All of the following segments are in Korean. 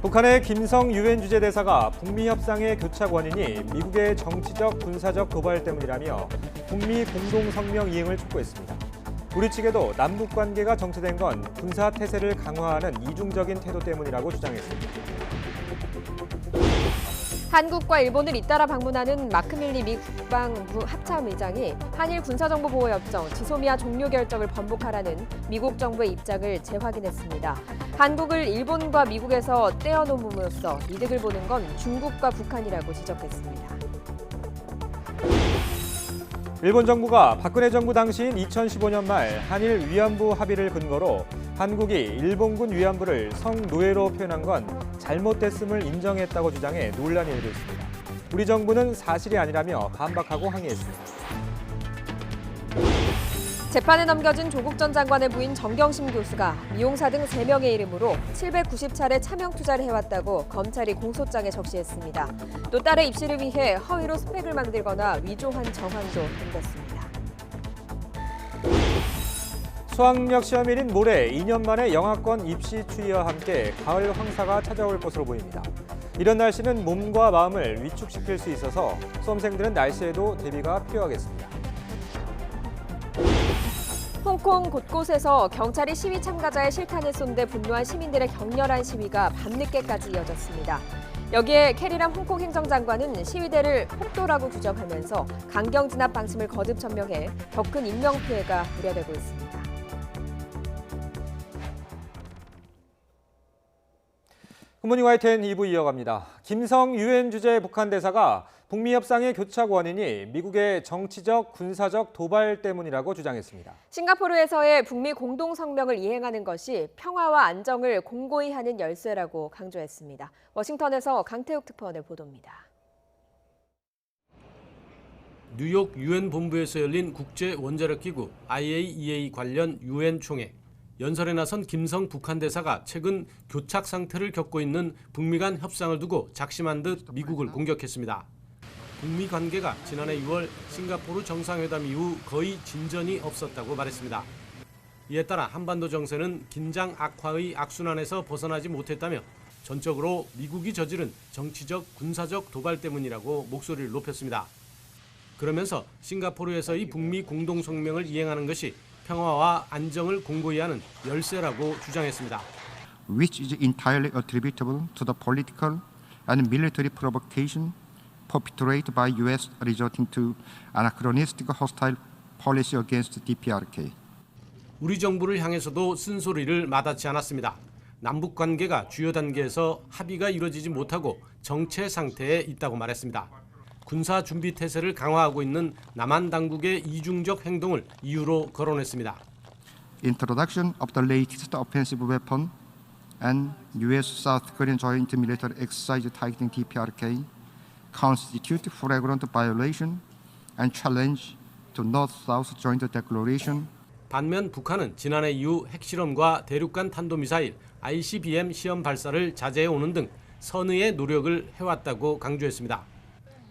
북한의 김성 유엔 주재대사가 북미 협상의 교착 원인이 미국의 정치적, 군사적 도발 때문이라며 북미 공동 성명 이행을 촉구했습니다. 우리 측에도 남북 관계가 정체된 건 군사 태세를 강화하는 이중적인 태도 때문이라고 주장했습니다. 한국과 일본을 잇따라 방문하는 마크밀리 미 국방부 합참의장이 한일 군사정보보호협정 지소미아 종료 결정을 번복하라는 미국 정부의 입장을 재확인했습니다. 한국을 일본과 미국에서 떼어놓음으로써 이득을 보는 건 중국과 북한이라고 지적했습니다. 일본 정부가 박근혜 정부 당시인 2015년 말 한일 위안부 합의를 근거로 한국이 일본군 위안부를 성노예로 표현한 건 잘못됐음을 인정했다고 주장해 논란이 일고 있습니다. 우리 정부는 사실이 아니라며 반박하고 항의했습니다. 재판에 넘겨진 조국 전 장관의 부인 정경심 교수가 미용사 등 3명의 이름으로 790차례 차명 투자를 해왔다고 검찰이 공소장에 적시했습니다. 또 딸의 입시를 위해 허위로 스펙을 만들거나 위조한 정황도 담겼습니다. 수학력 시험일인 모레 2년 만에 영하권 입시 추이와 함께 가을 황사가 찾아올 것으로 보입니다. 이런 날씨는 몸과 마음을 위축시킬 수 있어서 수험생들은 날씨에도 대비가 필요하겠습니다. 홍콩 곳곳에서 경찰이 시위 참가자의 실탄을 쏜데 분노한 시민들의 격렬한 시위가 밤늦게까지 이어졌습니다. 여기에 캐리람 홍콩 행정장관은 시위대를 폭도라고 규정하면서 강경 진압 방침을 거듭 천명해 더 큰 인명피해가 우려되고 있습니다. 굿모닝 YTN 2부 이어갑니다. 김성 유엔 주재 북한 대사가 북미 협상의 교착 원인이 미국의 정치적, 군사적 도발 때문이라고 주장했습니다. 싱가포르에서의 북미 공동성명을 이행하는 것이 평화와 안정을 공고히 하는 열쇠라고 강조했습니다. 워싱턴에서 강태욱 특파원의 보도입니다. 뉴욕 유엔 본부에서 열린 국제 원자력 기구 IAEA 관련 유엔 총회. 연설에 나선 김성 북한 대사가 최근 교착 상태를 겪고 있는 북미 간 협상을 두고 작심한 듯 미국을 공격했습니다. 북미 관계가 지난해 6월 싱가포르 정상회담 이후 거의 진전이 없었다고 말했습니다. 이에 따라 한반도 정세는 긴장 악화의 악순환에서 벗어나지 못했다며 전적으로 미국이 저지른 정치적, 군사적 도발 때문이라고 목소리를 높였습니다. 그러면서 싱가포르에서의 북미 공동성명을 이행하는 것이 평화와 안정을 공고히 하는 열쇠라고 주장했습니다. Which is entirely attributable to the political and military provocation perpetrated by U.S. resorting to anachronistic hostile policy against DPRK. 우리 정부를 향해서도 쓴소리를 마다치 않았습니다. 남북 관계가 주요 단계에서 합의가 이루어지지 못하고 정체 상태에 있다고 말했습니다. 군사 준비 태세를 강화하고 있는 남한 당국의 이중적 행동을 이유로 거론했습니다. Introduction of the latest offensive weapon and U.S.-South Korean joint military exercise targeting DPRK constitute flagrant violation and challenge to North-South Joint Declaration. 반면 북한은 지난해 이후 핵실험과 대륙간 탄도미사일 ICBM 시험 발사를 자제해오는 등 선의의 노력을 해왔다고 강조했습니다.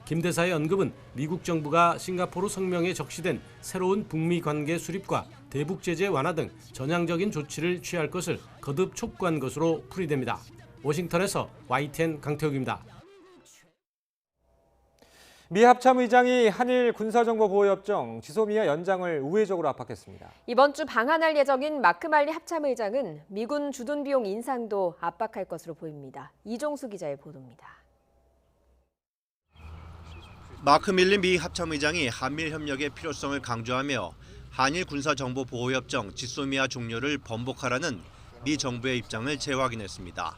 김 대사의 언급은 미국 정부가 싱가포르 성명에 적시된 새로운 북미 관계 수립과 대북 제재 완화 등 전향적인 조치를 취할 것을 거듭 촉구한 것으로 풀이됩니다. 워싱턴에서 YTN 강태욱입니다. 미 합참의장이 한일 군사정보보호협정 지소미아 연장을 우회적으로 압박했습니다. 이번 주 방한할 예정인 마크말리 합참의장은 미군 주둔 비용 인상도 압박할 것으로 보입니다. 이종수 기자의 보도입니다. 마크 밀리 미 합참의장이 한미일 협력의 필요성을 강조하며 한일 군사정보보호협정 지소미아 종료를 번복하라는 미 정부의 입장을 재확인했습니다.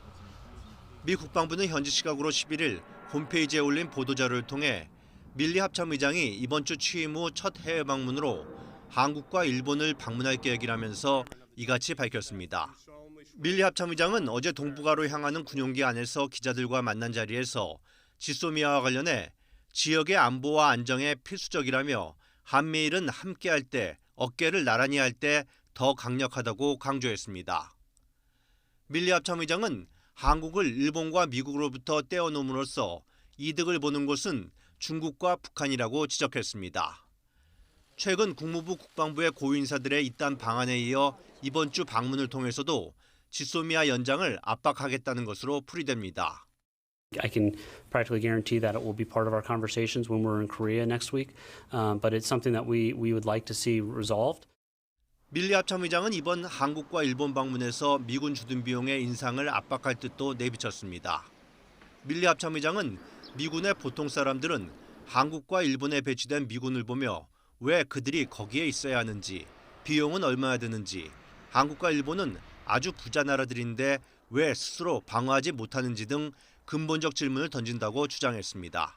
미 국방부는 현지 시각으로 11일 홈페이지에 올린 보도자료를 통해 밀리 합참의장이 이번 주 취임 후 첫 해외 방문으로 한국과 일본을 방문할 계획이라면서 이같이 밝혔습니다. 밀리 합참의장은 어제 동북아로 향하는 군용기 안에서 기자들과 만난 자리에서 지소미아와 관련해 지역의 안보와 안정에 필수적이라며 한미일은 함께할 때, 어깨를 나란히 할 때 더 강력하다고 강조했습니다. 밀리 합참의장은 한국을 일본과 미국으로부터 떼어놓음으로써 이득을 보는 곳은 중국과 북한이라고 지적했습니다. 최근 국무부 국방부의 고위인사들의 입단 방안에 이어 이번 주 방문을 통해서도 지소미아 연장을 압박하겠다는 것으로 풀이됩니다. I can practically guarantee that it will be part of our conversations when we're in Korea next week, but it's something that we would like to see resolved. 밀리 합참의장은 이번 한국과 일본 방문에서 미군 주둔 비용의 인상을 압박할 뜻도 내비쳤습니다. 밀리 합참의장은 미군의 보통 사람들은 한국과 일본에 배치된 미군을 보며 왜 그들이 거기에 있어야 하는지, 비용은 얼마나 드는지, 한국과 일본은 아주 부자 나라들인데 왜 스스로 방어하지 못하는지 등 근본적 질문을 던진다고 주장했습니다.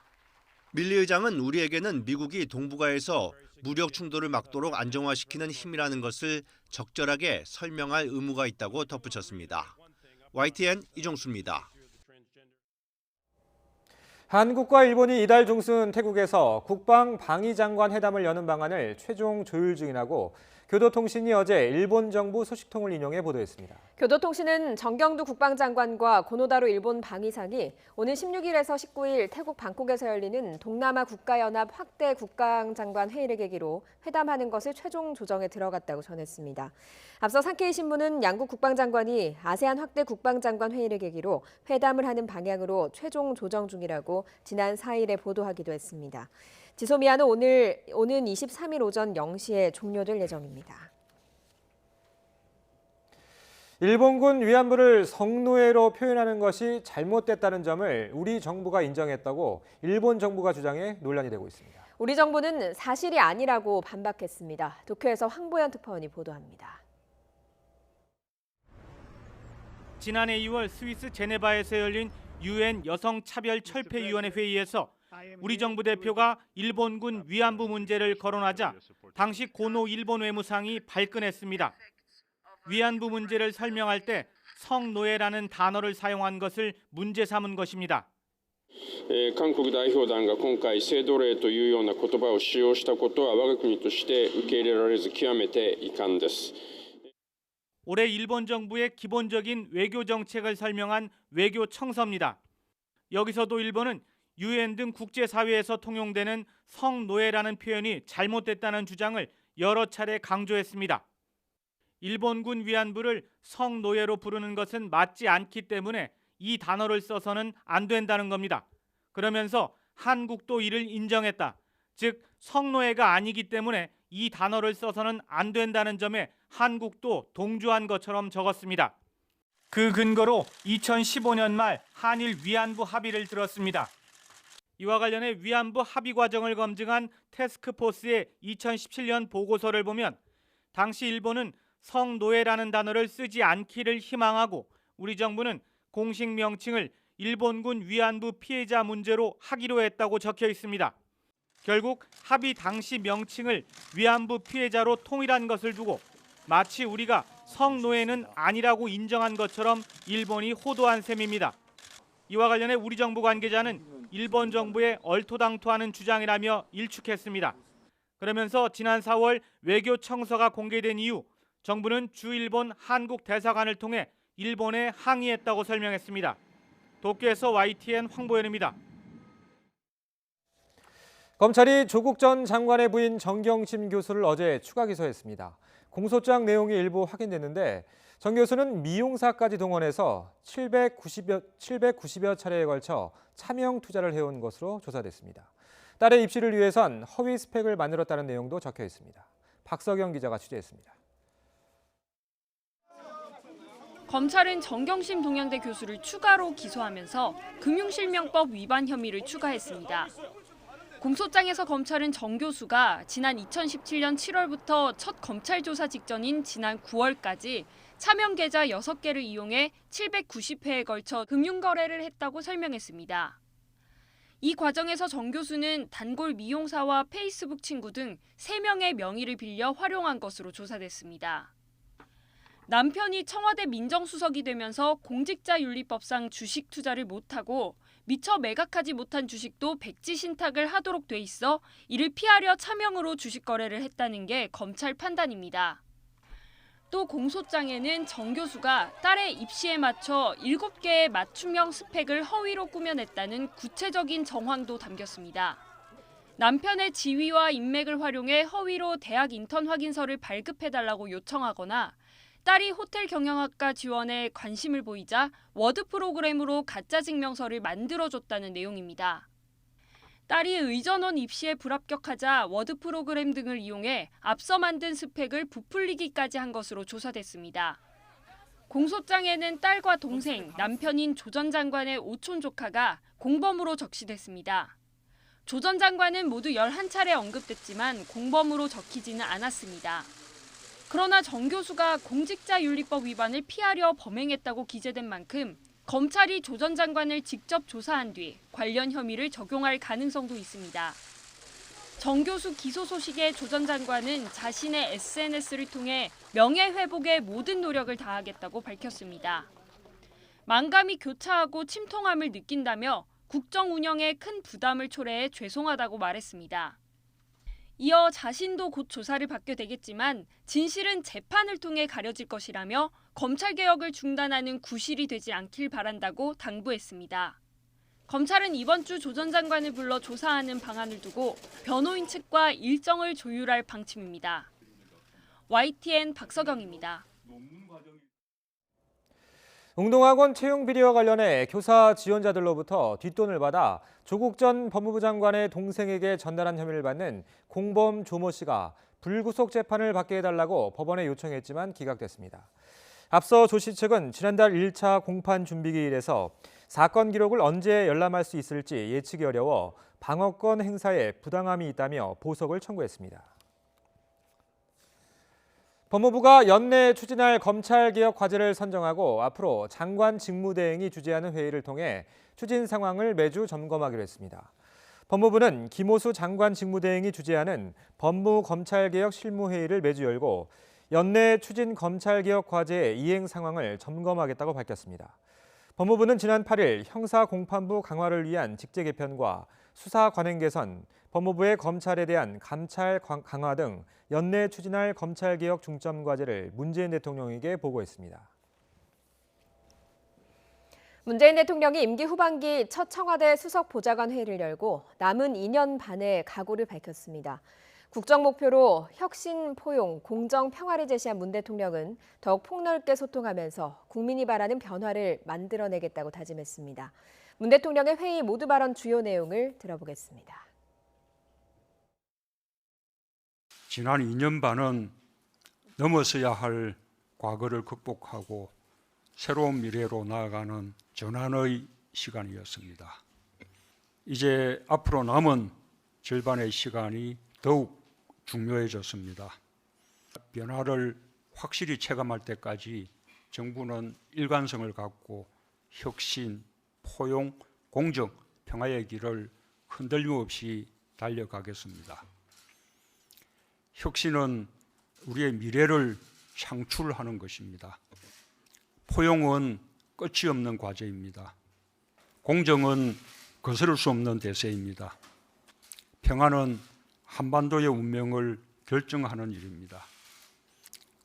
밀리 의장은 우리에게는 미국이 동북아에서 무력 충돌을 막도록 안정화시키는 힘이라는 것을 적절하게 설명할 의무가 있다고 덧붙였습니다. YTN 이종수입니다. 한국과 일본이 이달 중순 태국에서 국방 방위장관 회담을 여는 방안을 최종 조율 중이라고 교도통신이 어제 일본 정부 소식통을 인용해 보도했습니다. 교도통신은 정경두 국방장관과 고노다로 일본 방위상이 오는 16일에서 19일 태국 방콕에서 열리는 동남아 국가연합 확대 국방장관 회의를 계기로 회담하는 것을 최종 조정에 들어갔다고 전했습니다. 앞서 산케이 신문은 양국 국방장관이 아세안 확대 국방장관 회의를 계기로 회담을 하는 방향으로 최종 조정 중이라고 지난 4일에 보도하기도 했습니다. 지소미아는 오는 23일 오전 0시에 종료될 예정입니다. 일본군 위안부를 성노예로 표현하는 것이 잘못됐다는 점을 우리 정부가 인정했다고 일본 정부가 주장해 논란이 되고 있습니다. 우리 정부는 사실이 아니라고 반박했습니다. 도쿄에서 황보연 특파원이 보도합니다. 지난해 2월 스위스 제네바에서 열린 UN 여성차별철폐위원회 회의에서 우리 정부 대표가 일본군 위안부 문제를 거론하자 당시 고노 일본 외무상이 발끈했습니다. 위안부 문제를 설명할 때 성노예라는 단어를 사용한 것을 문제 삼은 것입니다. 韓国代表団が今回性奴隷というような言葉を使用したことは我が国として受け入れられず極めて遺憾です。 올해 일본 정부의 기본적인 외교 정책을 설명한 외교 청서입니다. 여기서도 일본은 UN 등 국제사회에서 통용되는 성노예라는 표현이 잘못됐다는 주장을 여러 차례 강조했습니다. 일본군 위안부를 성노예로 부르는 것은 맞지 않기 때문에 이 단어를 써서는 안 된다는 겁니다. 그러면서 한국도 이를 인정했다. 즉 성노예가 아니기 때문에 이 단어를 써서는 안 된다는 점에 한국도 동조한 것처럼 적었습니다. 그 근거로 2015년 말 한일 위안부 합의를 들었습니다. 이와 관련해 위안부 합의 과정을 검증한 태스크포스의 2017년 보고서를 보면 당시 일본은 성노예라는 단어를 쓰지 않기를 희망하고 우리 정부는 공식 명칭을 일본군 위안부 피해자 문제로 하기로 했다고 적혀 있습니다. 결국 합의 당시 명칭을 위안부 피해자로 통일한 것을 두고 마치 우리가 성노예는 아니라고 인정한 것처럼 일본이 호도한 셈입니다. 이와 관련해 우리 정부 관계자는 일본 정부의 얼토당토하는 주장이라며 일축했습니다. 그러면서 지난 4월 외교 청서가 공개된 이후 정부는 주일본 한국 대사관을 통해 일본에 항의했다고 설명했습니다. 도쿄에서 YTN 황보현입니다. 검찰이 조국 전 장관의 부인 정경심 교수를 어제 추가 기소했습니다. 공소장 내용이 일부 확인됐는데 정 교수는 미용사까지 동원해서 790여 차례에 걸쳐 차명 투자를 해온 것으로 조사됐습니다. 딸의 입시를 위해선 허위 스펙을 만들었다는 내용도 적혀 있습니다. 박석영 기자가 취재했습니다. 검찰은 정경심 동양대 교수를 추가로 기소하면서 금융실명법 위반 혐의를 추가했습니다. 공소장에서 검찰은 정 교수가 지난 2017년 7월부터 첫 검찰 조사 직전인 지난 9월까지 차명 계좌 6개를 이용해 790회에 걸쳐 금융거래를 했다고 설명했습니다. 이 과정에서 정 교수는 단골 미용사와 페이스북 친구 등 3명의 명의를 빌려 활용한 것으로 조사됐습니다. 남편이 청와대 민정수석이 되면서 공직자윤리법상 주식 투자를 못하고 미처 매각하지 못한 주식도 백지 신탁을 하도록 돼 있어 이를 피하려 차명으로 주식 거래를 했다는 게 검찰 판단입니다. 또 공소장에는 정 교수가 딸의 입시에 맞춰 7개의 맞춤형 스펙을 허위로 꾸며냈다는 구체적인 정황도 담겼습니다. 남편의 지위와 인맥을 활용해 허위로 대학 인턴 확인서를 발급해달라고 요청하거나 딸이 호텔 경영학과 지원에 관심을 보이자 워드 프로그램으로 가짜 증명서를 만들어줬다는 내용입니다. 딸이 의전원 입시에 불합격하자 워드 프로그램 등을 이용해 앞서 만든 스펙을 부풀리기까지 한 것으로 조사됐습니다. 공소장에는 딸과 동생, 남편인 조 전 장관의 오촌 조카가 공범으로 적시됐습니다. 조 전 장관은 모두 11차례 언급됐지만 공범으로 적히지는 않았습니다. 그러나 정 교수가 공직자윤리법 위반을 피하려 범행했다고 기재된 만큼 검찰이 조 전 장관을 직접 조사한 뒤 관련 혐의를 적용할 가능성도 있습니다. 정 교수 기소 소식에 조 전 장관은 자신의 SNS를 통해 명예회복에 모든 노력을 다하겠다고 밝혔습니다. 만감이 교차하고 침통함을 느낀다며 국정 운영에 큰 부담을 초래해 죄송하다고 말했습니다. 이어 자신도 곧 조사를 받게 되겠지만 진실은 재판을 통해 가려질 것이라며 검찰개혁을 중단하는 구실이 되지 않길 바란다고 당부했습니다. 검찰은 이번 주 조 전 장관을 불러 조사하는 방안을 두고 변호인 측과 일정을 조율할 방침입니다. YTN 박서경입니다. 웅동학원 채용 비리와 관련해 교사 지원자들로부터 뒷돈을 받아 조국 전 법무부 장관의 동생에게 전달한 혐의를 받는 공범 조모 씨가 불구속 재판을 받게 해달라고 법원에 요청했지만 기각됐습니다. 앞서 조 씨 측은 지난달 1차 공판 준비기일에서 사건 기록을 언제 열람할 수 있을지 예측이 어려워 방어권 행사에 부당함이 있다며 보석을 청구했습니다. 법무부가 연내 추진할 검찰개혁 과제를 선정하고 앞으로 장관 직무대행이 주재하는 회의를 통해 추진 상황을 매주 점검하기로 했습니다. 법무부는 김오수 장관 직무대행이 주재하는 법무검찰개혁 실무회의를 매주 열고 연내 추진 검찰개혁 과제의 이행 상황을 점검하겠다고 밝혔습니다. 법무부는 지난 8일 형사공판부 강화를 위한 직제 개편과 수사 관행 개선, 법무부의 검찰에 대한 감찰 강화 등 연내 추진할 검찰개혁 중점 과제를 문재인 대통령에게 보고했습니다. 문재인 대통령이 임기 후반기 첫 청와대 수석 보좌관 회의를 열고 남은 2년 반의 각오를 밝혔습니다. 국정 목표로 혁신, 포용, 공정, 평화를 제시한 문 대통령은 더욱 폭넓게 소통하면서 국민이 바라는 변화를 만들어내겠다고 다짐했습니다. 문 대통령의 회의 모두 발언 주요 내용을 들어보겠습니다. 지난 2년 반은 넘어서야 할 과거를 극복하고 새로운 미래로 나아가는 전환의 시간이었습니다. 이제 앞으로 남은 절반의 시간이 더욱 중요해졌습니다. 변화를 확실히 체감할 때까지 정부는 일관성을 갖고 혁신, 포용, 공정, 평화의 길을 흔들림 없이 달려가겠습니다. 혁신은 우리의 미래를 창출하는 것입니다. 포용은 끝이 없는 과제입니다. 공정은 거스를 수 없는 대세입니다. 평화는 한반도의 운명을 결정하는 일입니다.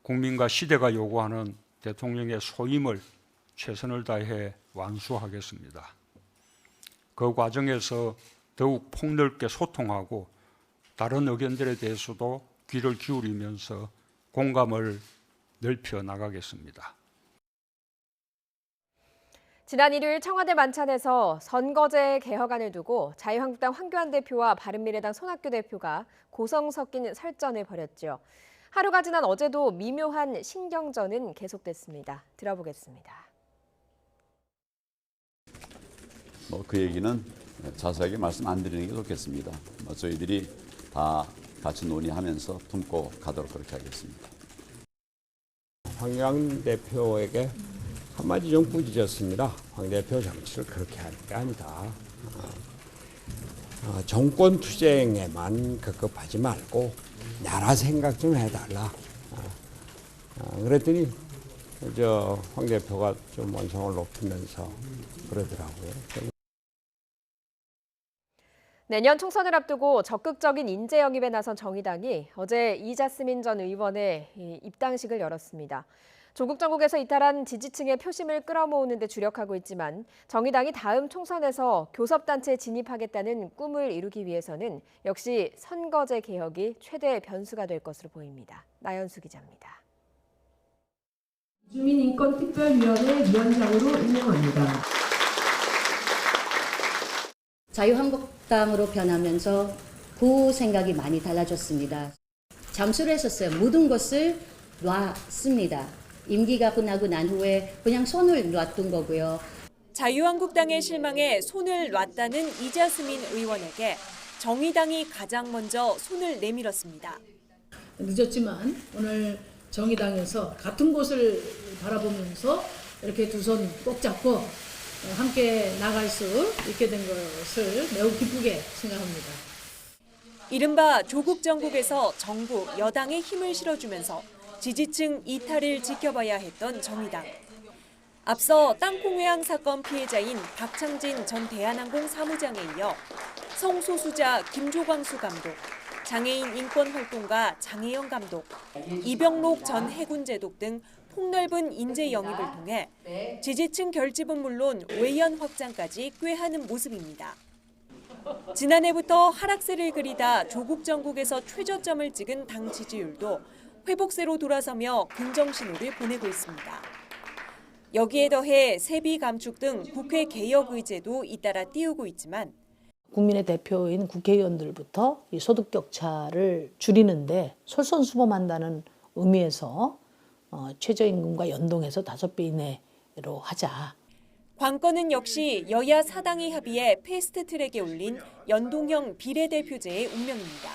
국민과 시대가 요구하는 대통령의 소임을 최선을 다해 완수하겠습니다. 그 과정에서 더욱 폭넓게 소통하고 다른 의견들에 대해서도 귀를 기울이면서 공감을 넓혀 나가겠습니다. 지난 일요일 청와대 만찬에서 선거제 개혁안을 두고 자유한국당 황교안 대표와 바른미래당 손학규 대표가 고성 섞인 설전을 벌였죠. 하루가 지난 어제도 미묘한 신경전은 계속됐습니다. 들어보겠습니다. 그 얘기는 자세하게 말씀 안 드리는 게 좋겠습니다. 저희들이 다 같이 논의하면서 품고 가도록 그렇게 하겠습니다. 황교안 대표에게 한마디 좀 꾸짖었습니다. 황 대표 정치를 그렇게 할 게 아니다. 정권 투쟁에만 급급하지 말고 나라 생각 좀 해달라. 그랬더니 황 대표가 좀 원성을 높이면서 그러더라고요. 내년 총선을 앞두고 적극적인 인재 영입에 나선 정의당이 어제 이자스민 전 의원의 입당식을 열었습니다. 조국 정국에서 이탈한 지지층의 표심을 끌어모으는 데 주력하고 있지만 정의당이 다음 총선에서 교섭단체에 진입하겠다는 꿈을 이루기 위해서는 역시 선거제 개혁이 최대 변수가 될 것으로 보입니다. 나연수 기자입니다. 주민인권특별위원회 위원장으로 임명합니다. 자유한국당으로 변하면서 그 생각이 많이 달라졌습니다. 잠수를 했었어요. 모든 것을 놨습니다. 임기가 끝나고 난 후에 그냥 손을 놨던 거고요. 자유한국당의 실망에 손을 놨다는 이자스민 의원에게 정의당이 가장 먼저 손을 내밀었습니다. 늦었지만 오늘 정의당에서 같은 곳을 바라보면서 이렇게 두 손 꼭 잡고 함께 나갈 수 있게 된 것을 매우 기쁘게 생각합니다. 이른바 조국 정국에서 정부, 여당에 힘을 실어주면서 지지층 이탈을 지켜봐야 했던 정의당. 앞서 땅콩회항 사건 피해자인 박창진 전 대한항공 사무장에 이어 성소수자 김조광수 감독, 장애인 인권활동가 장혜영 감독, 이병록 전 해군제독 등 폭넓은 인재 영입을 통해 지지층 결집은 물론 외연 확장까지 꾀하는 모습입니다. 지난해부터 하락세를 그리다 조국 정국에서 최저점을 찍은 당 지지율도 회복세로 돌아서며 긍정 신호를 보내고 있습니다. 여기에 더해 세비 감축 등 국회 개혁 의제도 잇따라 띄우고 있지만 국민의 대표인 국회의원들부터 이 소득 격차를 줄이는데 솔선수범한다는 의미에서 최저임금과 연동해서 5배 이내로 하자. 관건은 역시 여야 사당이 합의해 패스트트랙에 올린 연동형 비례대표제의 운명입니다.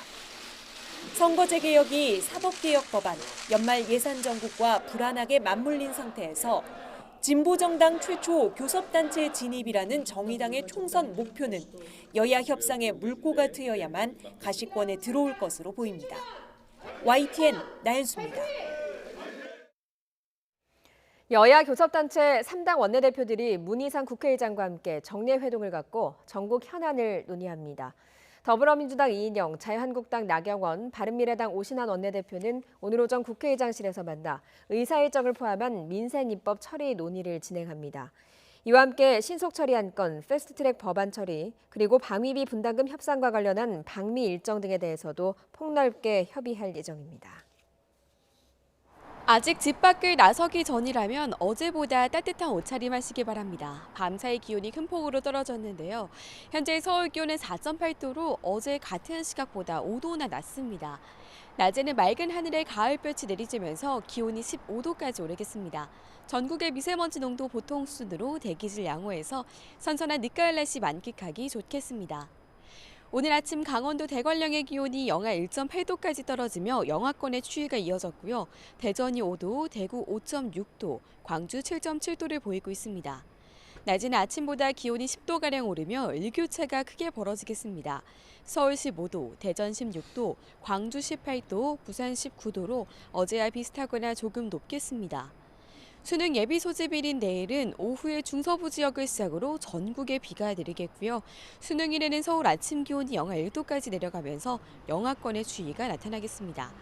선거제 개혁이 사법개혁 법안, 연말 예산 정국과 불안하게 맞물린 상태에서 진보정당 최초 교섭단체 진입이라는 정의당의 총선 목표는 여야 협상의 물꼬가 트여야만 가시권에 들어올 것으로 보입니다. YTN 나연수입니다. 여야 교섭단체 3당 원내대표들이 문희상 국회의장과 함께 정례회동을 갖고 전국 현안을 논의합니다. 더불어민주당 이인영, 자유한국당 나경원, 바른미래당 오신환 원내대표는 오늘 오전 국회의장실에서 만나 의사일정을 포함한 민생입법 처리 논의를 진행합니다. 이와 함께 신속 처리한 건 패스트트랙 법안 처리, 그리고 방위비 분담금 협상과 관련한 방미 일정 등에 대해서도 폭넓게 협의할 예정입니다. 아직 집 밖을 나서기 전이라면 어제보다 따뜻한 옷차림 하시기 바랍니다. 밤사이 기온이 큰 폭으로 떨어졌는데요. 현재 서울 기온은 4.8도로 어제 같은 시각보다 5도나 낮습니다. 낮에는 맑은 하늘에 가을볕이 내리쬐면서 기온이 15도까지 오르겠습니다. 전국의 미세먼지 농도 보통 수준으로 대기질 양호해서 선선한 늦가을 날씨 만끽하기 좋겠습니다. 오늘 아침 강원도 대관령의 기온이 영하 1.8도까지 떨어지며 영하권의 추위가 이어졌고요. 대전이 5도, 대구 5.6도, 광주 7.7도를 보이고 있습니다. 낮에는 아침보다 기온이 10도가량 오르며 일교차가 크게 벌어지겠습니다. 서울 15도, 대전 16도, 광주 18도, 부산 19도로 어제와 비슷하거나 조금 높겠습니다. 수능 예비 소집일인 내일은 오후에 중서부 지역을 시작으로 전국에 비가 내리겠고요. 수능일에는 서울 아침 기온이 영하 1도까지 내려가면서 영하권의 추위가 나타나겠습니다.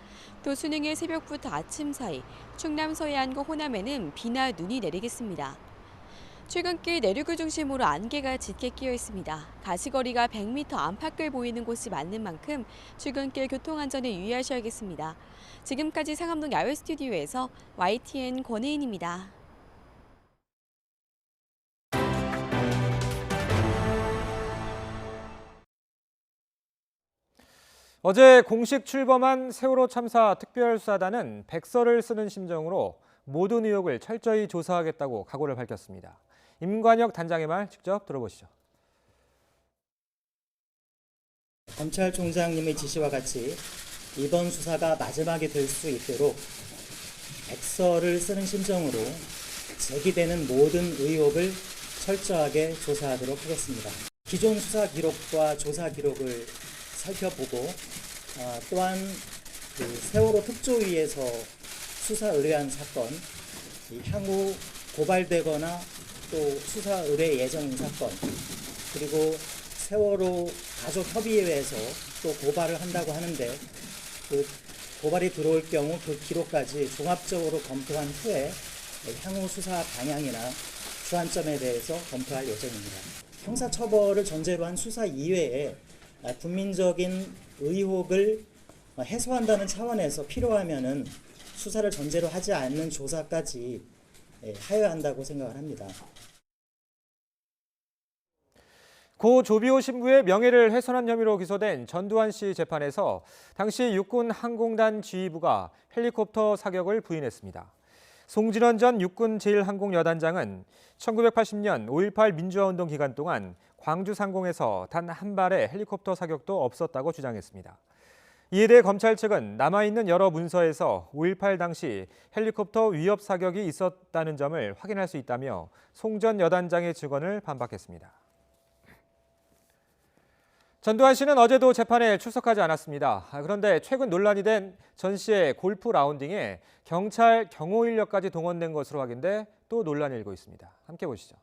또 수능일 새벽부터 아침 사이 충남 서해안과 호남에는 비나 눈이 내리겠습니다. 출근길 내륙을 중심으로 안개가 짙게 끼어 있습니다. 가시거리가 100m 안팎을 보이는 곳이 많은 만큼 출근길 교통안전에 유의하셔야겠습니다. 지금까지 상암동 야외 스튜디오에서 YTN 권혜인입니다. 어제 공식 출범한 세월호 참사 특별수사단은 백서를 쓰는 심정으로 모든 의혹을 철저히 조사하겠다고 각오를 밝혔습니다. 임관혁 단장의 말 직접 들어보시죠. 검찰총장님의 지시와 같이 이번 수사가 마지막이 될 수 있도록 백서를 쓰는 심정으로 제기되는 모든 의혹을 철저하게 조사하도록 하겠습니다. 기존 수사 기록과 조사 기록을 살펴보고 또한 세월호 특조위에서 수사 의뢰한 사건, 향후 고발되거나 또 수사 의뢰 예정인 사건, 그리고 세월호 가족협의회에서 또 고발을 한다고 하는데 그 고발이 들어올 경우 그 기록까지 종합적으로 검토한 후에 향후 수사 방향이나 주안점에 대해서 검토할 예정입니다. 형사처벌을 전제로 한 수사 이외에 국민적인 의혹을 해소한다는 차원에서 필요하면은 수사를 전제로 하지 않는 조사까지 하여야 한다고 생각을 합니다. 고 조비오 신부의 명예를 훼손한 혐의로 기소된 전두환 씨 재판에서 당시 육군 항공단 지휘부가 헬리콥터 사격을 부인했습니다. 송진원 전 육군 제1항공여단장은 1980년 5.18 민주화운동 기간 동안 광주 상공에서 단 한 발의 헬리콥터 사격도 없었다고 주장했습니다. 이에 대해 검찰 측은 남아있는 여러 문서에서 5.18 당시 헬리콥터 위협 사격이 있었다는 점을 확인할 수 있다며 송 전 여단장의 증언을 반박했습니다. 전두환 씨는 어제도 재판에 출석하지 않았습니다. 그런데 최근 논란이 된 전 씨의 골프 라운딩에 경찰 경호 인력까지 동원된 것으로 확인돼 또 논란이 일고 있습니다. 함께 보시죠.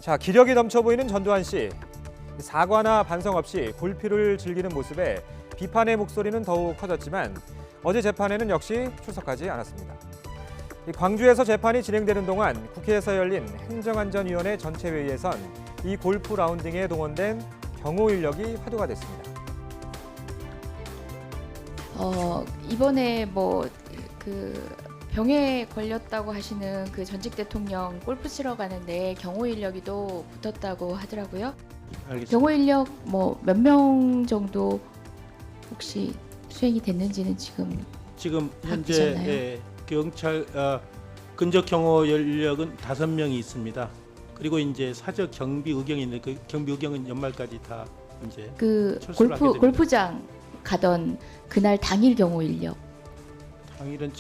자, 기력이 넘쳐 보이는 전두환 씨. 사과나 반성 없이 골프를 즐기는 모습에 비판의 목소리는 더욱 커졌지만 어제 재판에는 역시 출석하지 않았습니다. 광주에서 재판이 진행되는 동안 국회에서 열린 행정안전위원회 전체 회의에선 이 골프 라운딩에 동원된 경호 인력이 화두가 됐습니다. 이번에 병에 걸렸다고 하시는 그 전직 대통령 골프 치러 가는데 경호 인력이 또 붙었다고 하더라고요. 알겠습니다. 경호 인력 몇 명 정도 혹시 수행이 됐는지는 지금 현재 바뀌셨나요? 경찰 근접 경호 인력은 5명이 있습니다. 그리고 이제 사적 경비 의경이 있는데 그 경비 의경은 연말까지 다 이제 철수를 하게 됩니다. 골프장 가던 그날 당일 경호 인력 당일은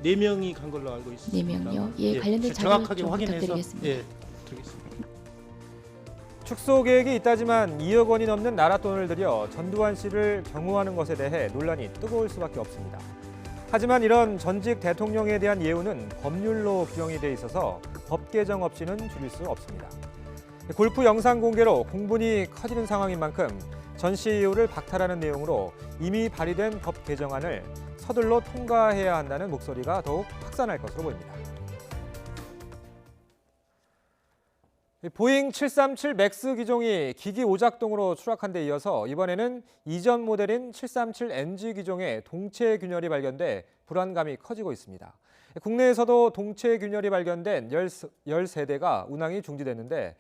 네 명이 간 걸로 알고 있습니다. 4명요? 예, 관련된 자료 정확하게 좀 확인해서 부탁드리겠습니다. 드리겠습니다. 축소 계획이 있다지만 2억 원이 넘는 나라 돈을 들여 전두환 씨를 경호하는 것에 대해 논란이 뜨거울 수밖에 없습니다. 하지만 이런 전직 대통령에 대한 예우는 법률로 규정이 돼 있어서 법 개정 없이는 줄일 수 없습니다. 골프 영상 공개로 공분이 커지는 상황인 만큼 전 씨 예우를 박탈하는 내용으로 이미 발의된 법 개정안을 서둘러 통과해야 한다는 목소리가 더욱 확산할 것으로 보입니다. 보잉 737 맥스 기종이 기기 오작동으로 추락한 데 이어서 이번에는 이전 모델인 737NG 기종의 동체 균열이 발견돼 불안감이 커지고 있습니다. 국내에서도 동체 균열이 발견된 13대가 운항이 중지됐는데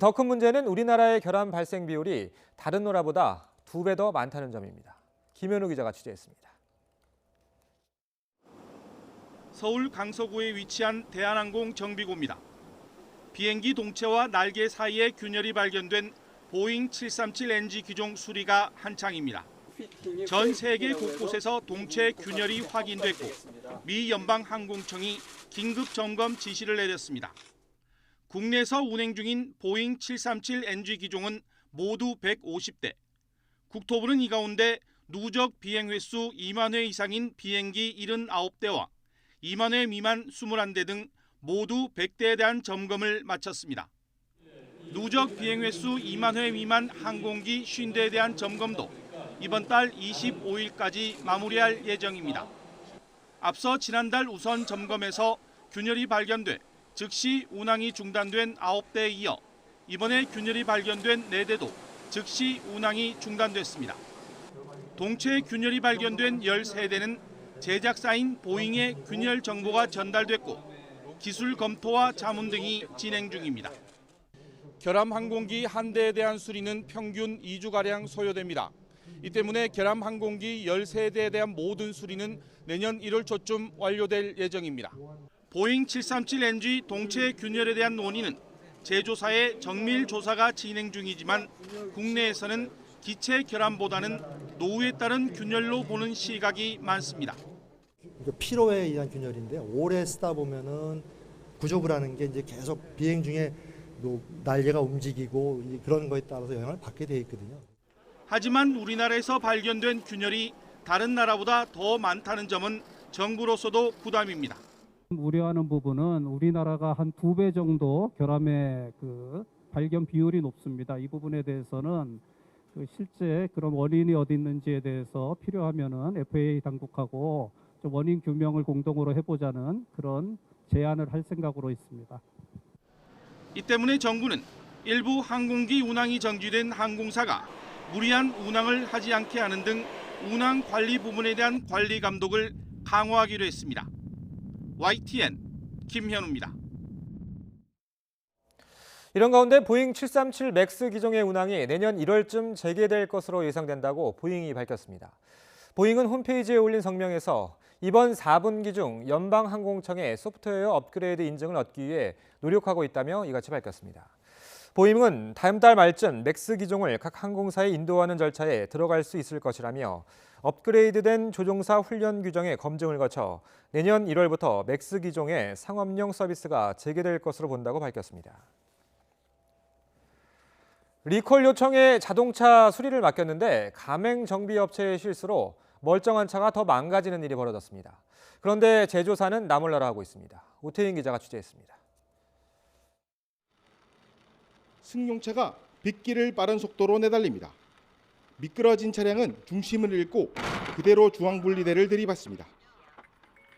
더 큰 문제는 우리나라의 결함 발생 비율이 다른 나라보다 2배 더 많다는 점입니다. 김현우 기자가 취재했습니다. 서울 강서구에 위치한 대한항공 정비고입니다. 비행기 동체와 날개 사이에 균열이 발견된 보잉 737NG 기종 수리가 한창입니다. 전 세계 곳곳에서 동체 균열이 확인됐고 미 연방항공청이 긴급 점검 지시를 내렸습니다. 국내에서 운행 중인 보잉 737NG 기종은 모두 150대. 국토부는 이 가운데 누적 비행 횟수 2만 회 이상인 비행기 79대와 2만 회 미만 21대 등 모두 100대에 대한 점검을 마쳤습니다. 누적 비행 횟수 2만 회 미만 항공기 50대에 대한 점검도 이번 달 25일까지 마무리할 예정입니다. 앞서 지난달 우선 점검에서 균열이 발견돼 즉시 운항이 중단된 9대에 이어 이번에 균열이 발견된 4대도 즉시 운항이 중단됐습니다. 동체 균열이 발견된 13대는 제작사인 보잉의 균열 정보가 전달됐고 기술 검토와 자문 등이 진행 중입니다. 결함 항공기 한 대에 대한 수리는 평균 2주가량 소요됩니다. 이 때문에 결함 항공기 13대에 대한 모든 수리는 내년 1월 초쯤 완료될 예정입니다. 보잉 737NG 동체 균열에 대한 원인은 제조사의 정밀 조사가 진행 중이지만 국내에서는 기체 결함보다는 노후에 따른 균열로 보는 시각이 많습니다. 피로에 의한 균열인데 오래 쓰다 보면은 구조부라는 게 이제 계속 비행 중에 날개가 움직이고 그런 거에 따라서 영향을 받게 돼 있거든요. 하지만 우리나라에서 발견된 균열이 다른 나라보다 더 많다는 점은 정부로서도 부담입니다. 우려하는 부분은 우리나라가 한 2배 정도 결함의 발견 비율이 높습니다. 이 부분에 대해서는 실제 그런 원인이 어디 있는지에 대해서 필요하면은 FAA 당국하고 좀 원인 규명을 공동으로 해보자는 그런 제안을 할 생각으로 있습니다. 이 때문에 정부는 일부 항공기 운항이 정지된 항공사가 무리한 운항을 하지 않게 하는 등 운항 관리 부분에 대한 관리 감독을 강화하기로 했습니다. YTN 김현우입니다. 이런 가운데 보잉 737 맥스 기종의 운항이 내년 1월쯤 재개될 것으로 예상된다고 보잉이 밝혔습니다. 보잉은 홈페이지에 올린 성명에서 이번 4분기 중 연방항공청의 소프트웨어 업그레이드 인증을 얻기 위해 노력하고 있다며 이같이 밝혔습니다. 보잉은 다음 달 말쯤 맥스 기종을 각 항공사에 인도하는 절차에 들어갈 수 있을 것이라며 업그레이드된 조종사 훈련 규정의 검증을 거쳐 내년 1월부터 맥스 기종의 상업용 서비스가 재개될 것으로 본다고 밝혔습니다. 리콜 요청에 자동차 수리를 맡겼는데 가맹 정비업체의 실수로 멀쩡한 차가 더 망가지는 일이 벌어졌습니다. 그런데 제조사는 나몰라라 하고 있습니다. 오태인 기자가 취재했습니다. 승용차가 빗길을 빠른 속도로 내달립니다. 미끄러진 차량은 중심을 잃고 그대로 중앙분리대를 들이받습니다.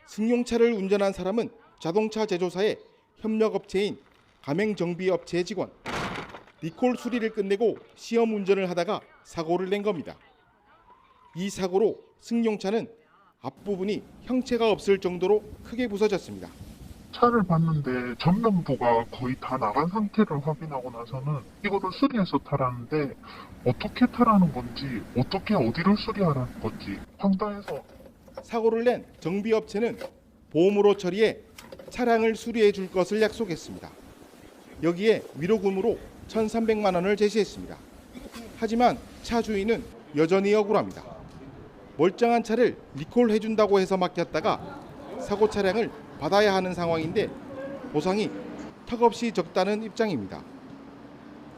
승용차를 운전한 사람은 자동차 제조사의 협력업체인 가맹정비업체 직원. 리콜 수리를 끝내고 시험 운전을 하다가 사고를 낸 겁니다. 이 사고로 승용차는 앞부분이 형체가 없을 정도로 크게 부서졌습니다. 차를 봤는데 전면부가 거의 다 나간 상태를 확인하고 나서는 이거를 수리해서 타라는데 어떻게 타라는 건지 어떻게 어디를 수리하라는 건지 황당해서. 사고를 낸 정비업체는 보험으로 처리해 차량을 수리해 줄 것을 약속했습니다. 여기에 위로금으로 1,300만 원을 제시했습니다. 하지만 차 주인은 여전히 억울합니다. 멀쩡한 차를 리콜해준다고 해서 맡겼다가 사고 차량을 받아야 하는 상황인데 보상이 턱없이 적다는 입장입니다.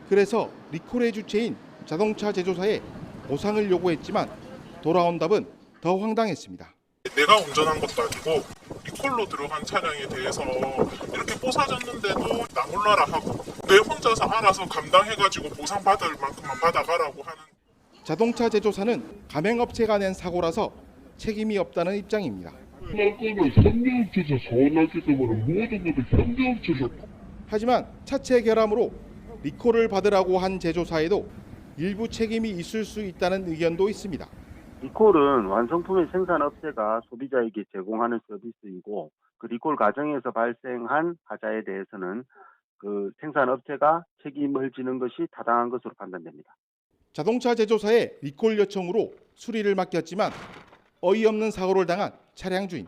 그래서 리콜의 주체인 자동차 제조사에 보상을 요구했지만 돌아온 답은 더 황당했습니다. 내가 운전한 것도 아니고 리콜로 들어간 차량에 대해서 이렇게 뽀사졌는데도 나몰라라 하고 내 혼자서 알아서 감당해가지고 보상받을 만큼만 받아가라고 하는. 자동차 제조사는 가맹업체가 낸 사고라서 책임이 없다는 입장입니다. 하지만 차체 결함으로 리콜을 받으라고 한 제조사에도 일부 책임이 있을 수 있다는 의견도 있습니다. 리콜은 완성품의 생산업체가 소비자에게 제공하는 서비스이고 그 리콜 과정에서 발생한 하자에 대해서는 그 생산업체가 책임을 지는 것이 타당한 것으로 판단됩니다. 자동차 제조사의 리콜 요청으로 수리를 맡겼지만 어이없는 사고를 당한 차량 주인.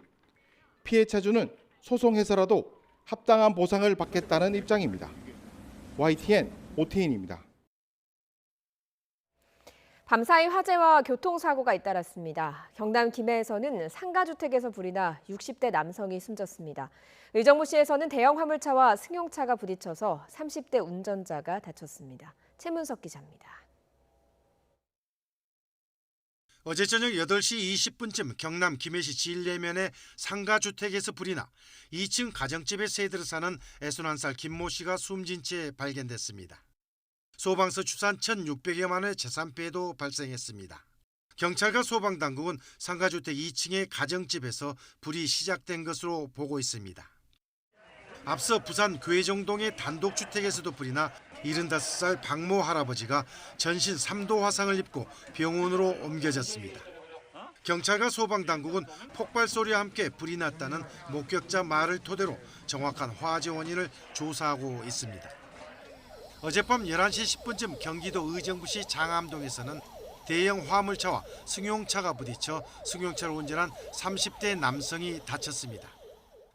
피해 차주는 소송해서라도 합당한 보상을 받겠다는 입장입니다. YTN 오태인입니다. 밤사이 화재와 교통사고가 잇따랐습니다. 경남 김해에서는 상가주택에서 불이 나 60대 남성이 숨졌습니다. 의정부시에서는 대형 화물차와 승용차가 부딪혀서 30대 운전자가 다쳤습니다. 최문석 기자입니다. 어제 저녁 8시 20분쯤 경남 김해시 진례면의 상가주택에서 불이 나 2층 가정집에 새들어 사는 61살 김모 씨가 숨진 채 발견됐습니다. 소방서 추산 1,600여만 원의 재산 피해도 발생했습니다. 경찰과 소방당국은 상가주택 2층의 가정집에서 불이 시작된 것으로 보고 있습니다. 앞서 부산 괴정동의 단독주택에서도 불이 나 75살 박모 할아버지가 전신 3도 화상을 입고 병원으로 옮겨졌습니다. 경찰과 소방당국은 폭발 소리와 함께 불이 났다는 목격자 말을 토대로 정확한 화재 원인을 조사하고 있습니다. 어젯밤 11시 10분쯤 경기도 의정부시 장암동에서는 대형 화물차와 승용차가 부딪혀 승용차를 운전한 30대 남성이 다쳤습니다.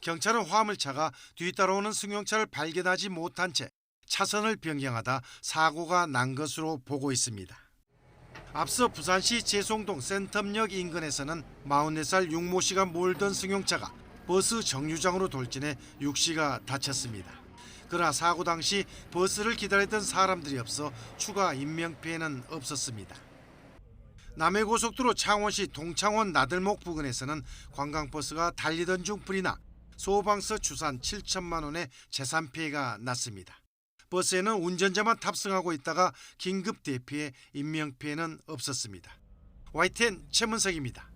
경찰은 화물차가 뒤따라오는 승용차를 발견하지 못한 채 차선을 변경하다 사고가 난 것으로 보고 있습니다. 앞서 부산시 재송동 센텀역 인근에서는 44살 육모 씨가 몰던 승용차가 버스 정류장으로 돌진해 육 씨가 다쳤습니다. 그러나 사고 당시 버스를 기다리던 사람들이 없어 추가 인명피해는 없었습니다. 남해고속도로 창원시 동창원 나들목 부근에서는 관광버스가 달리던 중 불이 나 소방서 추산 7천만 원의 재산 피해가 났습니다. 버스에는 운전자만 탑승하고 있다가 긴급 대피해 인명피해는 없었습니다. YTN 최문석입니다.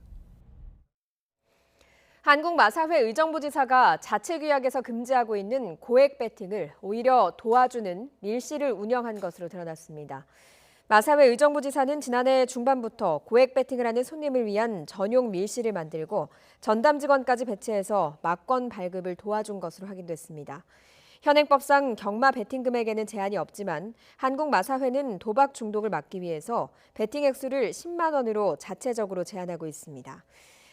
한국마사회 의정부지사가 자치규약에서 금지하고 있는 고액 배팅을 오히려 도와주는 밀실을 운영한 것으로 드러났습니다. 마사회 의정부지사는 지난해 중반부터 고액 베팅을 하는 손님을 위한 전용 밀실을 만들고 전담 직원까지 배치해서 막건 발급을 도와준 것으로 확인됐습니다. 현행법상 경마 베팅 금액에는 제한이 없지만 한국마사회는 도박 중독을 막기 위해서 베팅 액수를 10만 원으로 자체적으로 제한하고 있습니다.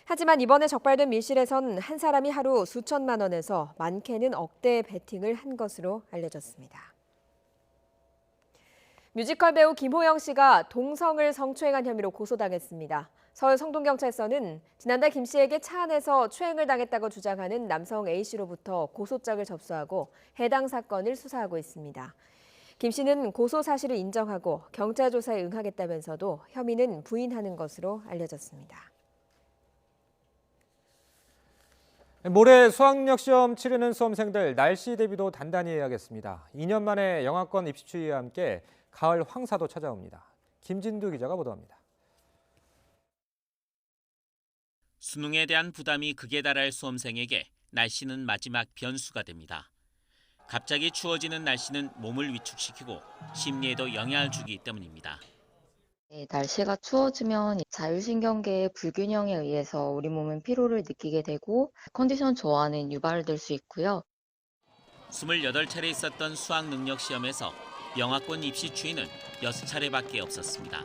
하지만 이번에 적발된 밀실에선 한 사람이 하루 수천만 원에서 많게는 억대의 베팅을 한 것으로 알려졌습니다. 뮤지컬 배우 김호영 씨가 동성을 성추행한 혐의로 고소당했습니다. 서울 성동경찰서는 지난달 김 씨에게 차 안에서 추행을 당했다고 주장하는 남성 A 씨로부터 고소장을 접수하고 해당 사건을 수사하고 있습니다. 김 씨는 고소 사실을 인정하고 경찰 조사에 응하겠다면서도 혐의는 부인하는 것으로 알려졌습니다. 모레 수학력 시험 치르는 수험생들 날씨 대비도 단단히 해야겠습니다. 2년 만에 영하권 입시 추이와 함께 가을 황사도 찾아옵니다. 김진두 기자가 보도합니다. 수능에 대한 부담이 극에 달할 수험생에게 날씨는 마지막 변수가 됩니다. 갑자기 추워지는 날씨는 몸을 위축시키고 심리에도 영향을 주기 때문입니다. 날씨가 추워지면 자율신경계의 불균형에 의해서 우리 몸은 피로를 느끼게 되고 컨디션 저하는 유발될 수 있고요. 28차례 있었던 수학 능력 시험에서 영하권 입시 추이는 6차례밖에 없었습니다.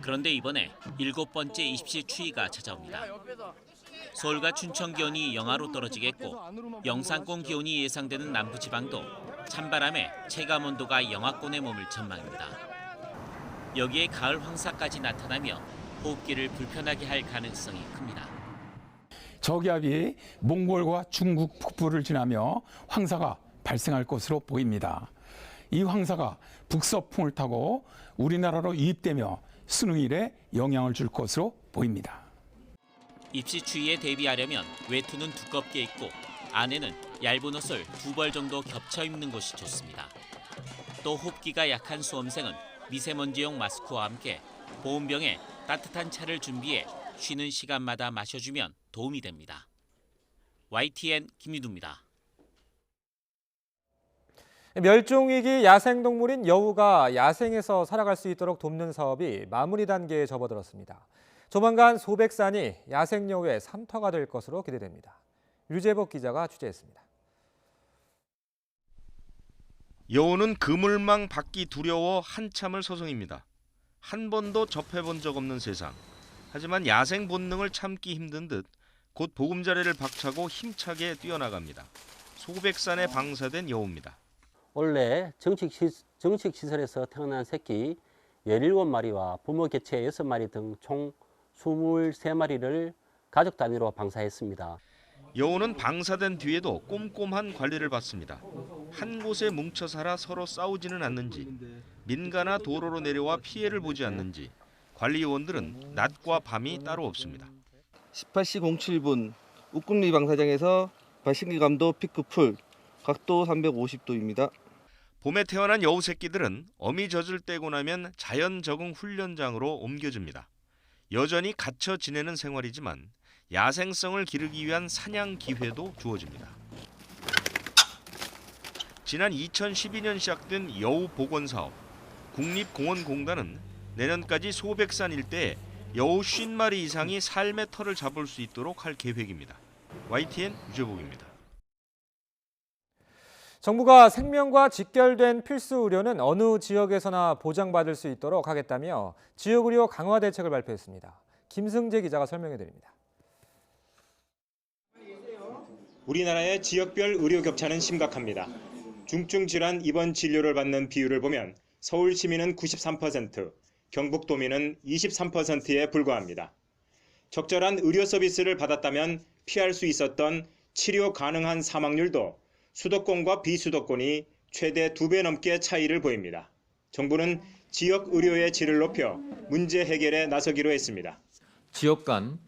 그런데 이번에 7번째 입시 추이가 찾아옵니다. 서울과 춘천 기온이 영하로 떨어지겠고 영상권 기온이 예상되는 남부지방도 찬바람에 체감 온도가 영하권에 머물 전망입니다. 여기에 가을 황사까지 나타나며 호흡기를 불편하게 할 가능성이 큽니다. 저기압이 몽골과 중국 북부를 지나며 황사가 발생할 것으로 보입니다. 이 황사가 북서풍을 타고 우리나라로 유입되며 수능일에 영향을 줄 것으로 보입니다. 입시 추위에 대비하려면 외투는 두껍게 입고 안에는 얇은 옷을 2벌 정도 겹쳐 입는 것이 좋습니다. 또 호흡기가 약한 수험생은 미세먼지용 마스크와 함께 보온병에 따뜻한 차를 준비해 쉬는 시간마다 마셔주면 도움이 됩니다. YTN 김유두입니다. 멸종위기 야생동물인 여우가 야생에서 살아갈 수 있도록 돕는 사업이 마무리 단계에 접어들었습니다. 조만간 소백산이 야생여우의 삼터가 될 것으로 기대됩니다. 유재복 기자가 취재했습니다. 여우는 그물망 받기 두려워 한참을 서성입니다. 한 번도 접해본 적 없는 세상. 하지만 야생 본능을 참기 힘든 듯 곧 보금자리를 박차고 힘차게 뛰어나갑니다. 소백산에 방사된 여우입니다. 원래 정식시설에서 태어난 새끼 17마리와 부모 개체 6마리 등 총 23마리를 가족 단위로 방사했습니다. 여우는 방사된 뒤에도 꼼꼼한 관리를 받습니다. 한 곳에 뭉쳐 살아 서로 싸우지는 않는지, 민가나 도로로 내려와 피해를 보지 않는지, 관리요원들은 낮과 밤이 따로 없습니다. 18시 07분 우금리 방사장에서 발신기 감도 피크 풀, 각도 350도입니다. 봄에 태어난 여우 새끼들은 어미 젖을 떼고 나면 자연 적응 훈련장으로 옮겨집니다. 여전히 갇혀 지내는 생활이지만 야생성을 기르기 위한 사냥 기회도 주어집니다. 지난 2012년 시작된 여우 복원 사업. 국립공원공단은 내년까지 소백산 일대에 여우 50마리 이상이 삶의 터를 잡을 수 있도록 할 계획입니다. YTN 유재복입니다. 정부가 생명과 직결된 필수 의료는 어느 지역에서나 보장받을 수 있도록 하겠다며 지역의료 강화 대책을 발표했습니다. 김승재 기자가 설명해 드립니다. 우리나라의 지역별 의료 격차는 심각합니다. 중증 질환 입원 진료를 받는 비율을 보면 서울 시민은 93%, 경북도민은 23%에 불과합니다. 적절한 의료 서비스를 받았다면 피할 수 있었던 치료 가능한 사망률도 수도권과 비수도권이 최대 2배 넘게 차이를 보입니다. 정부는 지역 의료의 질을 높여 문제 해결에 나서기로 했습니다. 지역 간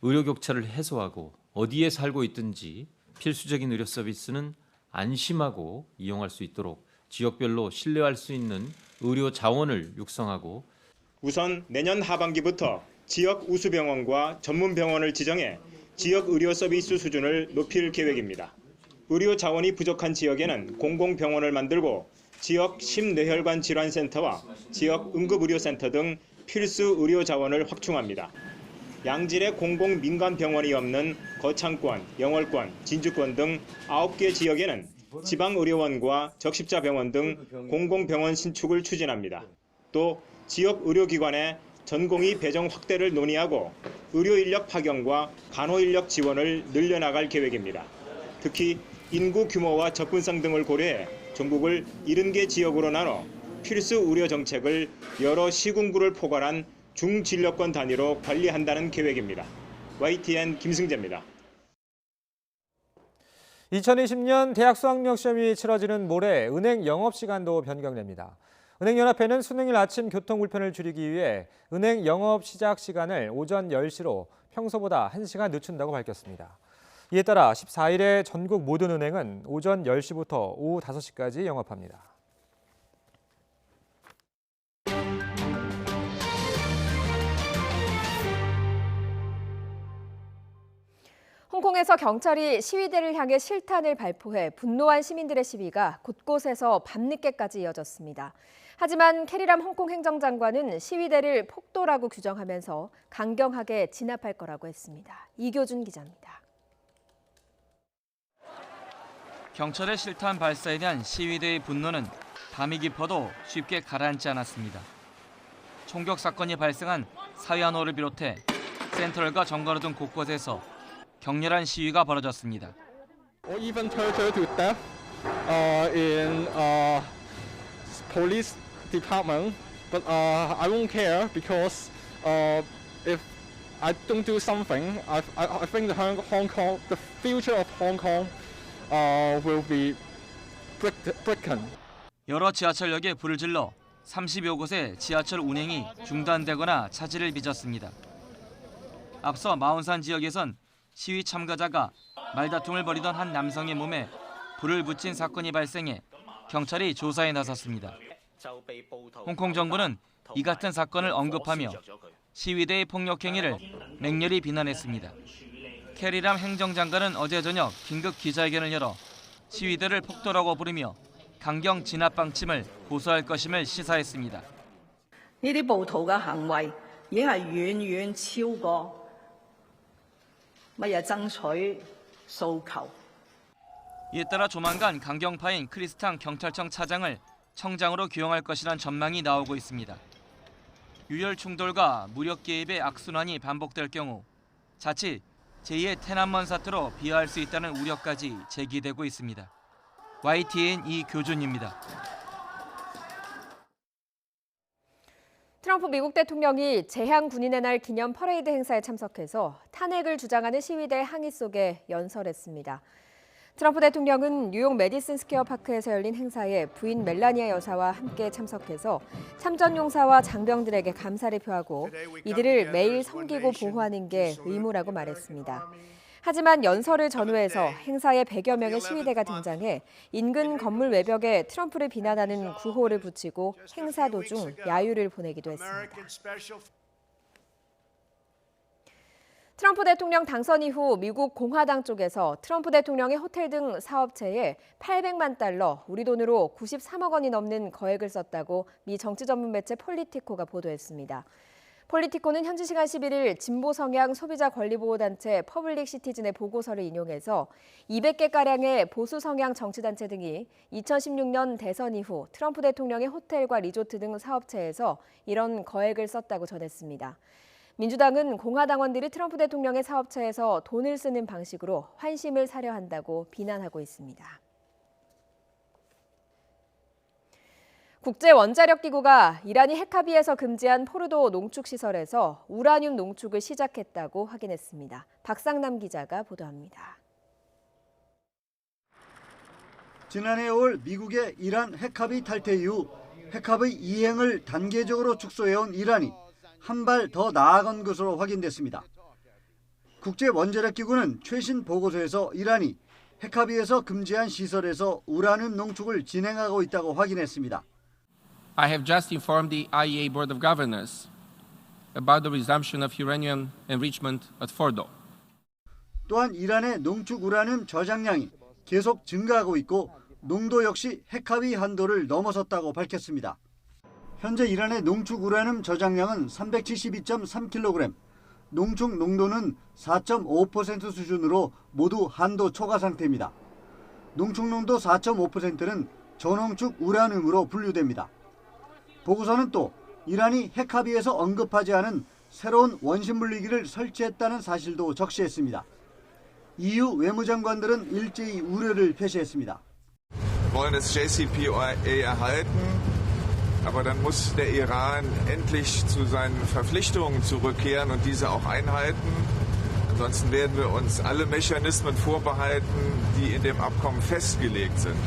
의료 격차를 해소하고 어디에 살고 있든지 필수적인 의료 서비스는 안심하고 이용할 수 있도록 지역별로 신뢰할 수 있는 의료 자원을 육성하고 우선 내년 하반기부터 지역 우수병원과 전문병원을 지정해 지역 의료 서비스 수준을 높일 계획입니다. 의료 자원이 부족한 지역에는 공공병원을 만들고 지역 심뇌혈관 질환센터와 지역 응급의료센터 등 필수 의료 자원을 확충합니다. 양질의 공공 민간병원이 없는 거창권, 영월권, 진주권 등 9개 지역에는 지방의료원과 적십자병원 등 공공병원 신축을 추진합니다. 또 지역 의료기관의 전공의 배정 확대를 논의하고 의료인력 파견과 간호인력 지원을 늘려나갈 계획입니다. 특히 인구 규모와 접근성 등을 고려해 전국을 70개 지역으로 나눠 필수 의료 정책을 여러 시군구를 포괄한 중진료권 단위로 관리한다는 계획입니다. YTN 김승재입니다. 2020년 대학 수학력 시험이 치러지는 모레 은행 영업시간도 변경됩니다. 은행연합회는 수능일 아침 교통 불편을 줄이기 위해 은행 영업 시작 시간을 오전 10시로 평소보다 1시간 늦춘다고 밝혔습니다. 이에 따라 14일에 전국 모든 은행은 오전 10시부터 오후 5시까지 영업합니다. 홍콩에서 경찰이 시위대를 향해 실탄을 발포해 분노한 시민들의 시위가 곳곳에서 밤늦게까지 이어졌습니다. 하지만 캐리람 홍콩 행정장관은 시위대를 폭도라고 규정하면서 강경하게 진압할 거라고 했습니다. 이교준 기자입니다. 경찰의 실탄 발사에 대한 시위대의 분노는 밤이 깊어도 쉽게 가라앉지 않았습니다. 총격 사건이 발생한 사이안호를 비롯해 센트럴과 정거로 등 곳곳에서 격렬한 시위가 벌어졌습니다. Even torture to death in police department, but I won't care because if I don't do something, I think Hong Kong, the future of Hong Kong, will be broken. 여러 지하철역에 불을 질러 30여 곳의 지하철 운행이 중단되거나 차질을 빚었습니다. 앞서 마운산 지역에선 시위 참가자가 말다툼을 벌이던 한 남성의 몸에 불을 붙인 사건이 발생해 경찰이 조사에 나섰습니다. 홍콩 정부는 이 같은 사건을 언급하며 시위대의 폭력 행위를 맹렬히 비난했습니다. 캐리람 행정장관은 어제 저녁 긴급 기자회견을 열어 시위대를 폭도라고 부르며 강경 진압 방침을 고수할 것임을 시사했습니다. 呢啲暴徒嘅行為已經係遠遠超過乜嘢爭取訴求。 이에 따라 조만간 강경파인 크리스탕 경찰청 차장을 청장으로 기용할 것이란 전망이 나오고 있습니다. 유혈 충돌과 무력 개입의 악순환이 반복될 경우 자칫 제2의天安문 사태로 비화할 수 있다는 우려까지 제기되고 있습니다. YTN 이교준입니다. 트럼프 미국 대통령이 재향 군인의 날 기념 퍼레이드 행사에 참석해서 탄핵을 주장하는 시위대 항의 속에 연설했습니다. 트럼프 대통령은 뉴욕 메디슨 스퀘어 파크에서 열린 행사에 부인 멜라니아 여사와 함께 참석해서 참전용사와 장병들에게 감사를 표하고 이들을 매일 섬기고 보호하는 게 의무라고 말했습니다. 하지만 연설을 전후해서 행사에 100여 명의 시위대가 등장해 인근 건물 외벽에 트럼프를 비난하는 구호를 붙이고 행사 도중 야유를 보내기도 했습니다. 트럼프 대통령 당선 이후 미국 공화당 쪽에서 트럼프 대통령의 호텔 등 사업체에 800만 달러, 우리 돈으로 93억 원이 넘는 거액을 썼다고 미 정치 전문 매체 폴리티코가 보도했습니다. 폴리티코는 현지 시간 11일 진보 성향 소비자 권리보호단체 퍼블릭 시티즌의 보고서를 인용해서 200개가량의 보수 성향 정치단체 등이 2016년 대선 이후 트럼프 대통령의 호텔과 리조트 등 사업체에서 이런 거액을 썼다고 전했습니다. 민주당은 공화당원들이 트럼프 대통령의 사업체에서 돈을 쓰는 방식으로 환심을 사려 한다고 비난하고 있습니다. 국제원자력기구가 이란이 핵합의에서 금지한 포르도 농축시설에서 우라늄 농축을 시작했다고 확인했습니다. 박상남 기자가 보도합니다. 지난해 5월 미국의 이란 핵합의 탈퇴 이후 핵합의 이행을 단계적으로 축소해온 이란이 한 발 더 나아간 것으로 확인됐습니다. 국제원자력기구는 최신 보고서에서 이란이 핵합의에서 금지한 시설에서 우라늄 농축을 진행하고 있다고 확인했습니다. I have just informed the IAEA Board of Governors about the resumption of uranium enrichment at Fordo. 또한 이란의 농축 우라늄 저장량이 계속 증가하고 있고 농도 역시 핵합의 한도를 넘어섰다고 밝혔습니다. 현재 이란의 농축 우라늄 저장량은 372.3kg, 농축 농도는 4.5% 수준으로 모두 한도 초과 상태입니다. 농축 농도 4.5%는 저농축 우라늄으로 분류됩니다. 보고서는 또 이란이 핵합의에서 언급하지 않은 새로운 원심 물리기를 설치했다는 사실도 적시했습니다. EU 외무장관들은 일제히 우려를 표시했습니다. wollen das JCPOA erhalten, aber dann muss der Iran endlich zu seinen Verpflichtungen zurückkehren und diese auch einhalten. Ansonsten werden wir uns alle Mechanismen vorbehalten, die in dem Abkommen festgelegt sind.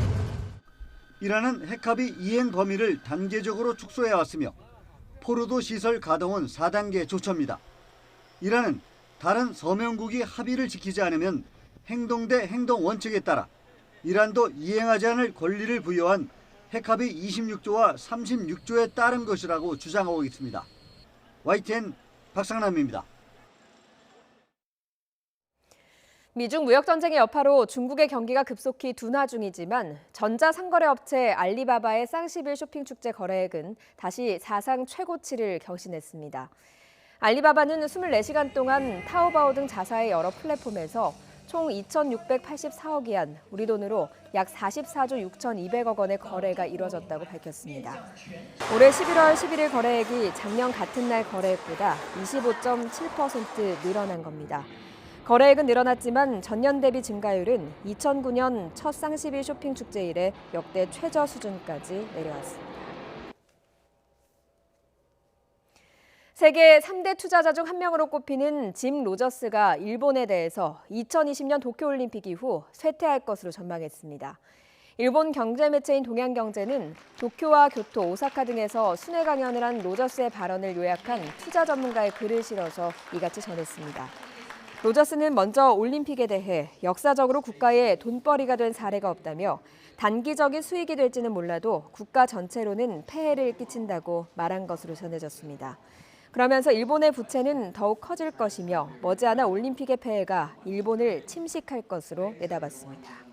이란은 핵합의 이행 범위를 단계적으로 축소해 왔으며 포르도 시설 가동은 4단계 조처입니다. 이란은 다른 서명국이 합의를 지키지 않으면 행동 대 행동 원칙에 따라 이란도 이행하지 않을 권리를 부여한 핵합의 26조와 36조에 따른 것이라고 주장하고 있습니다. YTN 박상남입니다. 미중 무역전쟁의 여파로 중국의 경기가 급속히 둔화 중이지만 전자상거래 업체 알리바바의 쌍11 쇼핑축제 거래액은 다시 사상 최고치를 경신했습니다. 알리바바는 24시간 동안 타오바오 등 자사의 여러 플랫폼에서 총 2,684억 위안, 우리 돈으로 약 44조 6,200억 원의 거래가 이뤄졌다고 밝혔습니다. 올해 11월 11일 거래액이 작년 같은 날 거래액보다 25.7% 늘어난 겁니다. 거래액은 늘어났지만 전년 대비 증가율은 2009년 첫 쌍11 쇼핑 축제 이래 역대 최저 수준까지 내려왔습니다. 세계 3대 투자자 중 한 명으로 꼽히는 짐 로저스가 일본에 대해서 2020년 도쿄올림픽 이후 쇠퇴할 것으로 전망했습니다. 일본 경제 매체인 동양경제는 도쿄와 교토, 오사카 등에서 순회 강연을 한 로저스의 발언을 요약한 투자 전문가의 글을 실어서 이같이 전했습니다. 로저스는 먼저 올림픽에 대해 역사적으로 국가에 돈벌이가 된 사례가 없다며 단기적인 수익이 될지는 몰라도 국가 전체로는 폐해를 끼친다고 말한 것으로 전해졌습니다. 그러면서 일본의 부채는 더욱 커질 것이며 머지않아 올림픽의 폐해가 일본을 침식할 것으로 내다봤습니다.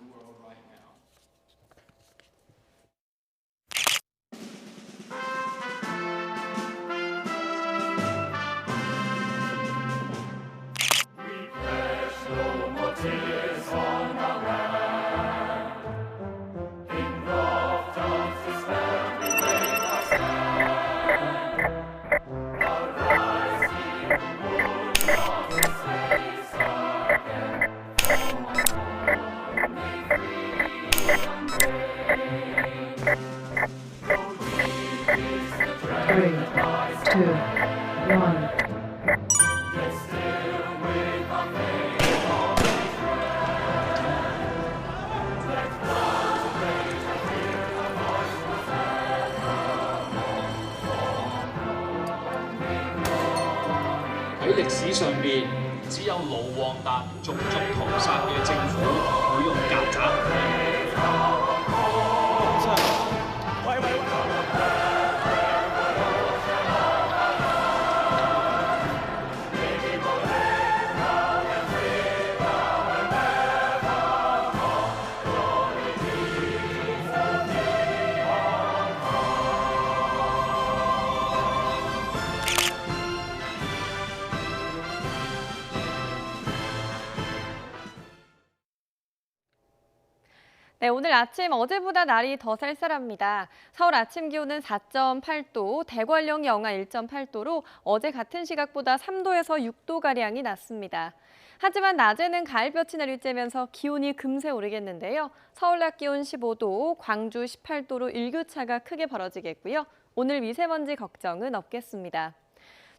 네, 오늘 아침 어제보다 날이 더 쌀쌀합니다. 서울 아침 기온은 4.8도, 대관령 영하 1.8도로 어제 같은 시각보다 3도에서 6도가량이 낮습니다. 하지만 낮에는 가을볕이 내리쬐면서 기온이 금세 오르겠는데요. 서울 낮 기온 15도, 광주 18도로 일교차가 크게 벌어지겠고요. 오늘 미세먼지 걱정은 없겠습니다.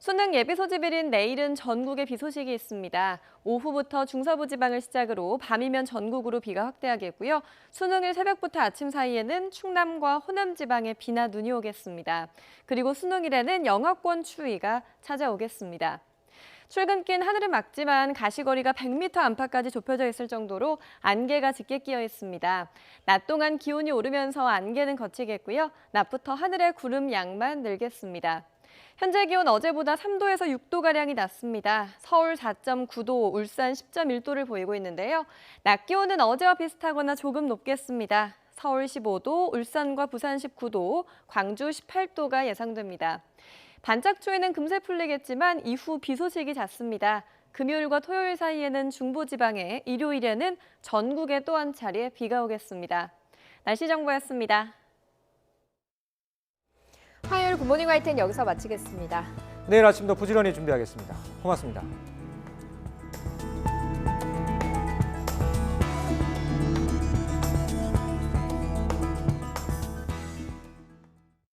수능 예비 소집일인 내일은 전국에 비 소식이 있습니다. 오후부터 중서부 지방을 시작으로 밤이면 전국으로 비가 확대하겠고요. 수능일 새벽부터 아침 사이에는 충남과 호남 지방에 비나 눈이 오겠습니다. 그리고 수능일에는 영하권 추위가 찾아오겠습니다. 출근길 하늘은 맑지만 가시거리가 100m 안팎까지 좁혀져 있을 정도로 안개가 짙게 끼어 있습니다. 낮 동안 기온이 오르면서 안개는 걷히겠고요. 낮부터 하늘에 구름 양만 늘겠습니다. 현재 기온 어제보다 3도에서 6도가량이 낮습니다. 서울 4.9도, 울산 10.1도를 보이고 있는데요. 낮 기온은 어제와 비슷하거나 조금 높겠습니다. 서울 15도, 울산과 부산 19도, 광주 18도가 예상됩니다. 반짝 추위는 금세 풀리겠지만 이후 비 소식이 잦습니다. 금요일과 토요일 사이에는 중부지방에, 일요일에는 전국에 또 한 차례 비가 오겠습니다. 날씨 정보였습니다. 화요일 굿모닝 화이트는 여기서 마치겠습니다. 내일 아침도 부지런히 준비하겠습니다. 고맙습니다.